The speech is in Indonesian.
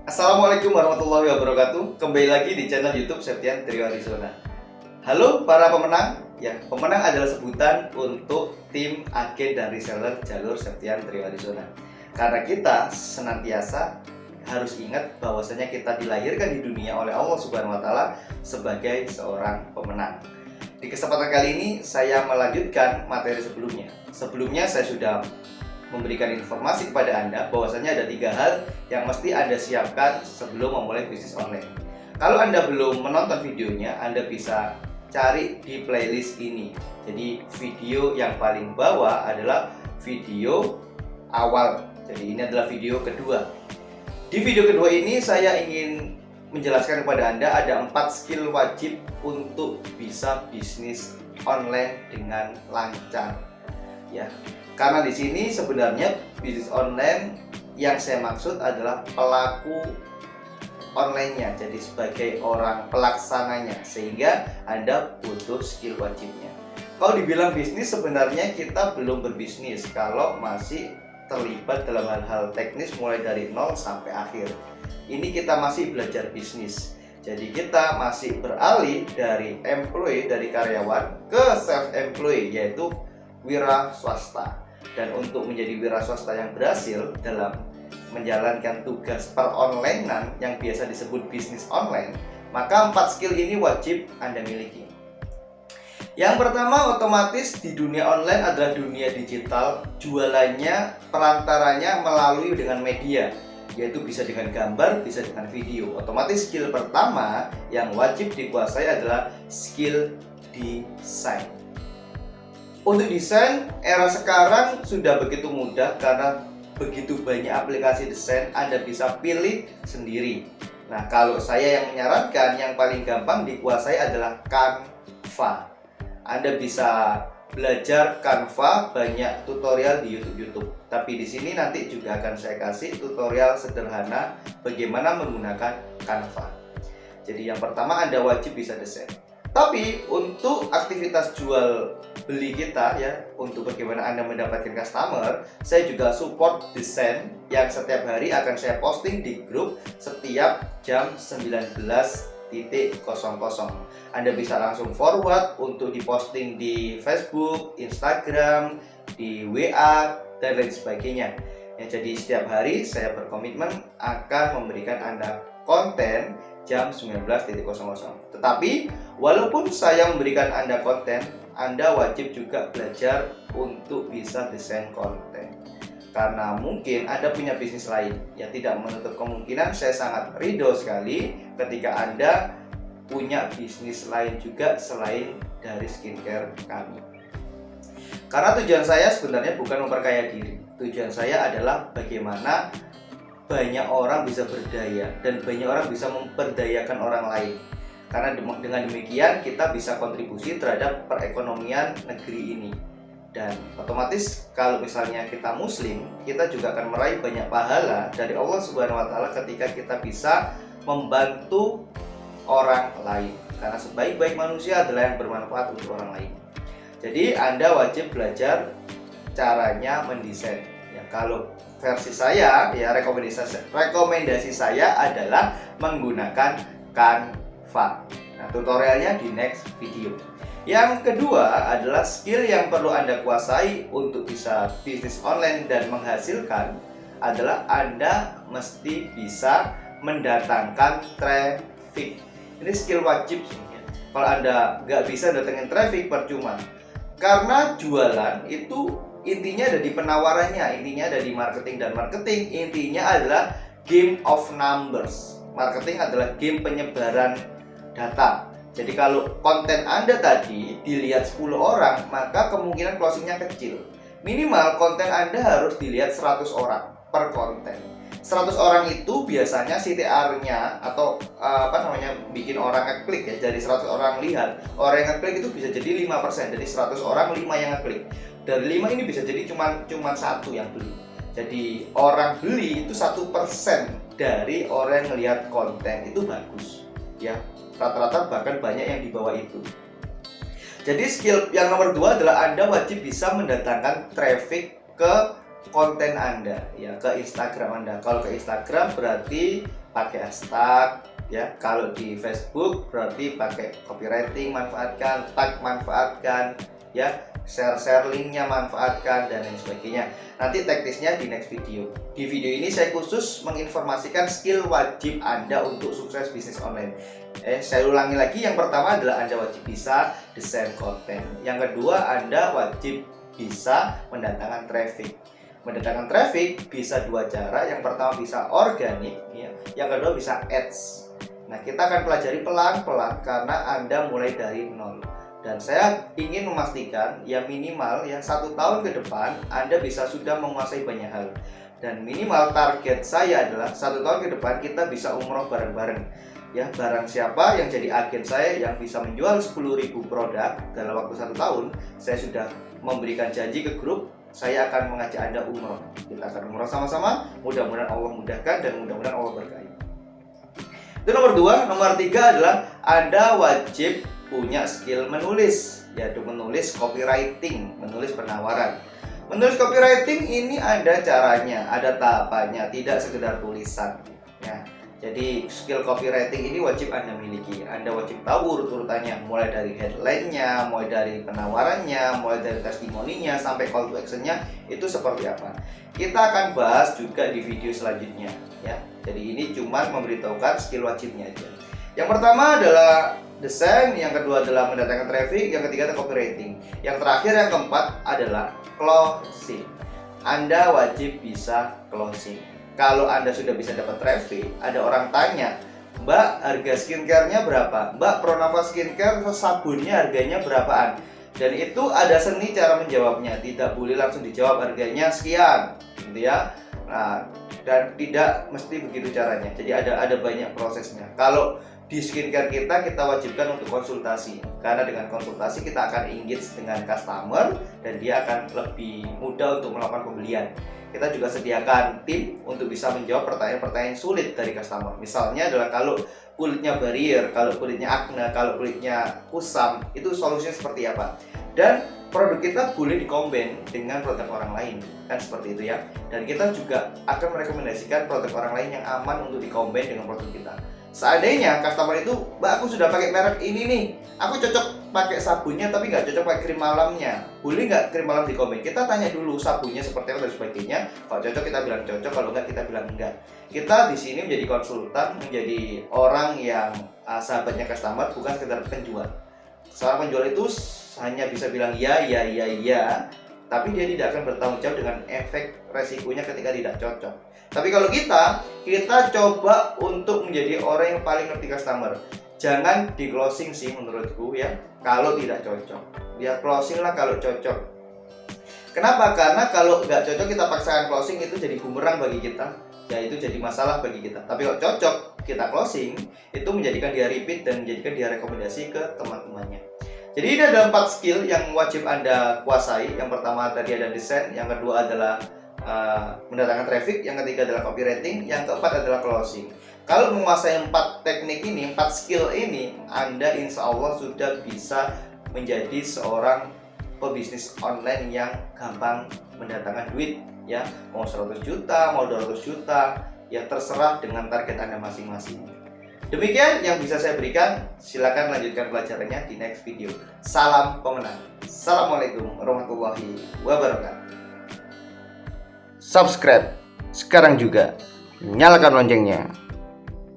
Assalamualaikum warahmatullahi wabarakatuh. Kembali lagi di channel YouTube Septian Trio Arizona. Halo para pemenang. Ya, pemenang adalah sebutan untuk tim agen dan reseller jalur Septian Trio Arizona. Karena kita senantiasa harus ingat bahwasanya kita dilahirkan di dunia oleh Allah Subhanahu wa taala sebagai seorang pemenang. Di kesempatan kali ini saya melanjutkan materi sebelumnya. Sebelumnya saya sudah memberikan informasi kepada Anda bahwasanya ada 3 hal yang mesti Anda siapkan sebelum memulai bisnis online. Kalau Anda belum menonton videonya, Anda bisa cari di playlist ini. Jadi video yang paling bawah adalah video awal. Jadi ini adalah video kedua. Di video kedua ini saya ingin menjelaskan kepada Anda ada 4 skill wajib untuk bisa bisnis online dengan lancar. Ya, karena di sini sebenarnya bisnis online yang saya maksud adalah pelaku online-nya, jadi sebagai orang pelaksananya, sehingga Anda butuh skill wajibnya. Kalau dibilang bisnis, sebenarnya kita belum berbisnis kalau masih terlibat dalam hal-hal teknis mulai dari nol sampai akhir. Ini kita masih belajar bisnis. Jadi kita masih beralih dari employee, dari karyawan ke self-employed, yaitu wira swasta. Dan untuk menjadi wira swasta yang berhasil dalam menjalankan tugas per-onlinean yang biasa disebut bisnis online, maka 4 skill ini wajib Anda miliki. Yang pertama, otomatis di dunia online adalah dunia digital. Jualannya, perantaranya melalui dengan media, yaitu bisa dengan gambar, bisa dengan video. Otomatis skill pertama yang wajib dikuasai adalah skill desain. Untuk desain, era sekarang sudah begitu mudah karena begitu banyak aplikasi desain, Anda bisa pilih sendiri. Nah, kalau saya yang menyarankan, yang paling gampang dikuasai adalah Canva. Anda bisa belajar Canva, banyak tutorial di YouTube. Tapi di sini nanti juga akan saya kasih tutorial sederhana bagaimana menggunakan Canva. Jadi yang pertama, Anda wajib bisa desain. Tapi untuk aktivitas jual beli kita, ya, untuk bagaimana Anda mendapatkan customer, saya juga support desain yang setiap hari akan saya posting di grup setiap jam 19.00. Anda bisa langsung forward untuk diposting di Facebook, Instagram, di WA, dan lain sebagainya. Ya, jadi setiap hari saya berkomitmen akan memberikan Anda konten jam 19.00. Tetapi walaupun saya memberikan Anda konten, Anda wajib juga belajar untuk bisa desain konten. Karena mungkin Anda punya bisnis lain, ya tidak menutup kemungkinan saya sangat ridho sekali ketika Anda punya bisnis lain juga selain dari skincare kami. Karena tujuan saya sebenarnya bukan memperkaya diri. Tujuan saya adalah bagaimana banyak orang bisa berdaya dan banyak orang bisa memperdayakan orang lain. Karena dengan demikian kita bisa kontribusi terhadap perekonomian negeri ini. Dan otomatis kalau misalnya kita muslim, kita juga akan meraih banyak pahala dari Allah Subhanahu wa taala ketika kita bisa membantu orang lain. Karena sebaik-baik manusia adalah yang bermanfaat untuk orang lain. Jadi Anda wajib belajar caranya mendesain. Ya, kalau versi saya, ya rekomendasi saya adalah menggunakan Canva. Nah, tutorialnya di next video. Yang kedua adalah skill yang perlu Anda kuasai untuk bisa bisnis online dan menghasilkan adalah Anda mesti bisa mendatangkan traffic. Ini skill wajib sih. Kalau Anda nggak bisa datangin traffic, percuma. Karena jualan itu intinya ada di penawarannya, intinya ada di marketing, dan marketing intinya adalah game of numbers. Marketing adalah game penyebaran data. Jadi kalau konten Anda tadi dilihat 10 orang, maka kemungkinan closingnya kecil. Minimal konten Anda harus dilihat 100 orang per konten. 100 orang itu biasanya CTR-nya atau bikin orang ngeklik, ya, dari 100 orang lihat, orang yang ngeklik itu bisa jadi 5%. Jadi 100 orang 5 yang ngeklik. Dari 5 ini bisa jadi cuma 1 yang beli. Jadi orang beli itu 1% dari orang yang melihat konten, itu bagus, ya. Rata-rata bahkan banyak yang di bawah itu. Jadi skill yang nomor 2 adalah Anda wajib bisa mendatangkan traffic ke konten Anda ya, ke Instagram Anda. Kalau ke Instagram berarti pakai hashtag ya. Kalau di Facebook berarti pakai copywriting, manfaatkan tag, manfaatkan ya, share linknya, manfaatkan dan lain sebagainya. Nanti teknisnya di next video. Di video ini saya khusus menginformasikan skill wajib Anda untuk sukses bisnis online. Saya ulangi lagi, yang pertama adalah Anda wajib bisa desain konten. Yang kedua, Anda wajib bisa mendatangkan traffic. Mendatangkan traffic bisa dua cara. Yang pertama bisa organik ya. Yang kedua bisa ads. Nah, kita akan pelajari pelan-pelan karena Anda mulai dari nol. Dan saya ingin memastikan ya minimal ya 1 tahun ke depan Anda bisa sudah menguasai banyak hal. Dan minimal target saya adalah 1 tahun ke depan kita bisa umroh bareng-bareng. Ya, barang siapa yang jadi agen saya yang bisa menjual 10.000 produk dalam waktu 1 tahun, saya sudah memberikan janji ke grup, saya akan mengajak Anda umroh. Kita akan umroh sama-sama, mudah-mudahan Allah mudahkan dan mudah-mudahan Allah berkahi. Itu nomor 2. Nomor 3 adalah Anda wajib punya skill menulis, yaitu menulis copywriting, menulis penawaran. Menulis copywriting ini ada caranya, ada tahapannya, tidak sekedar tulisan ya. Jadi skill copywriting ini wajib Anda miliki. Anda wajib tahu urut-urutannya, mulai dari headline-nya, mulai dari penawarannya, mulai dari testimoninya, sampai call to action-nya itu seperti apa. Kita akan bahas juga di video selanjutnya ya. Jadi ini cuma memberitahukan skill wajibnya aja. Yang pertama adalah desain, yang kedua adalah mendatangkan traffic, yang ketiga adalah copywriting. Yang terakhir, yang keempat adalah closing. Anda wajib bisa closing. Kalau Anda sudah bisa dapat traffic, ada orang tanya, Mbak, harga skincare-nya berapa? Mbak, Pronava Skincare sabunnya harganya berapaan? Dan itu ada seni cara menjawabnya. Tidak boleh langsung dijawab harganya sekian, gitu ya. Nah, dan tidak mesti begitu caranya. Jadi ada banyak prosesnya. Kalau di skincare kita wajibkan untuk konsultasi, karena dengan konsultasi kita akan engage dengan customer dan dia akan lebih mudah untuk melakukan pembelian. Kita juga sediakan tim untuk bisa menjawab pertanyaan-pertanyaan sulit dari customer. Misalnya adalah kalau kulitnya barrier, kalau kulitnya akne, kalau kulitnya kusam, itu solusinya seperti apa. Dan produk kita boleh dikombin dengan produk orang lain, kan seperti itu ya. Dan kita juga akan merekomendasikan produk orang lain yang aman untuk dikombin dengan produk kita. Seandainya customer itu, Mbak, aku sudah pakai merek ini nih, aku cocok pakai sabunnya tapi nggak cocok pakai krim malamnya, boleh nggak krim malam dikombin? Kita tanya dulu sabunnya seperti apa dan sebagainya. Kalau cocok kita bilang cocok, kalau nggak kita bilang enggak. Kita di sini menjadi konsultan, menjadi orang yang sahabatnya customer, bukan sekedar penjual. Seorang penjual itu hanya bisa bilang ya, tapi dia tidak akan bertanggung jawab dengan efek resikonya ketika tidak cocok. Tapi kalau kita coba untuk menjadi orang yang paling ngerti customer. Jangan di closing sih menurutku ya, kalau tidak cocok. Ya closing lah kalau cocok. Kenapa? Karena kalau nggak cocok kita paksakan closing, itu jadi bumerang bagi kita. Ya itu jadi masalah bagi kita. Tapi kalau cocok kita closing, itu menjadikan dia repeat dan menjadikan dia rekomendasi ke teman-temannya. Jadi ini ada 4 skill yang wajib Anda kuasai. Yang pertama tadi ada desain, yang kedua adalah mendatangkan traffic, yang ketiga adalah copywriting, yang keempat adalah closing. Kalau menguasai 4 teknik ini, 4 skill ini, Anda insya Allah sudah bisa menjadi seorang pebisnis online yang gampang mendatangkan duit ya. Mau 100 juta, mau 200 juta, ya terserah dengan target Anda masing-masing. Demikian yang bisa saya berikan. Silakan lanjutkan pelajarannya di next video. Salam pemenang. Assalamualaikum warahmatullahi wabarakatuh. Subscribe sekarang juga, nyalakan loncengnya.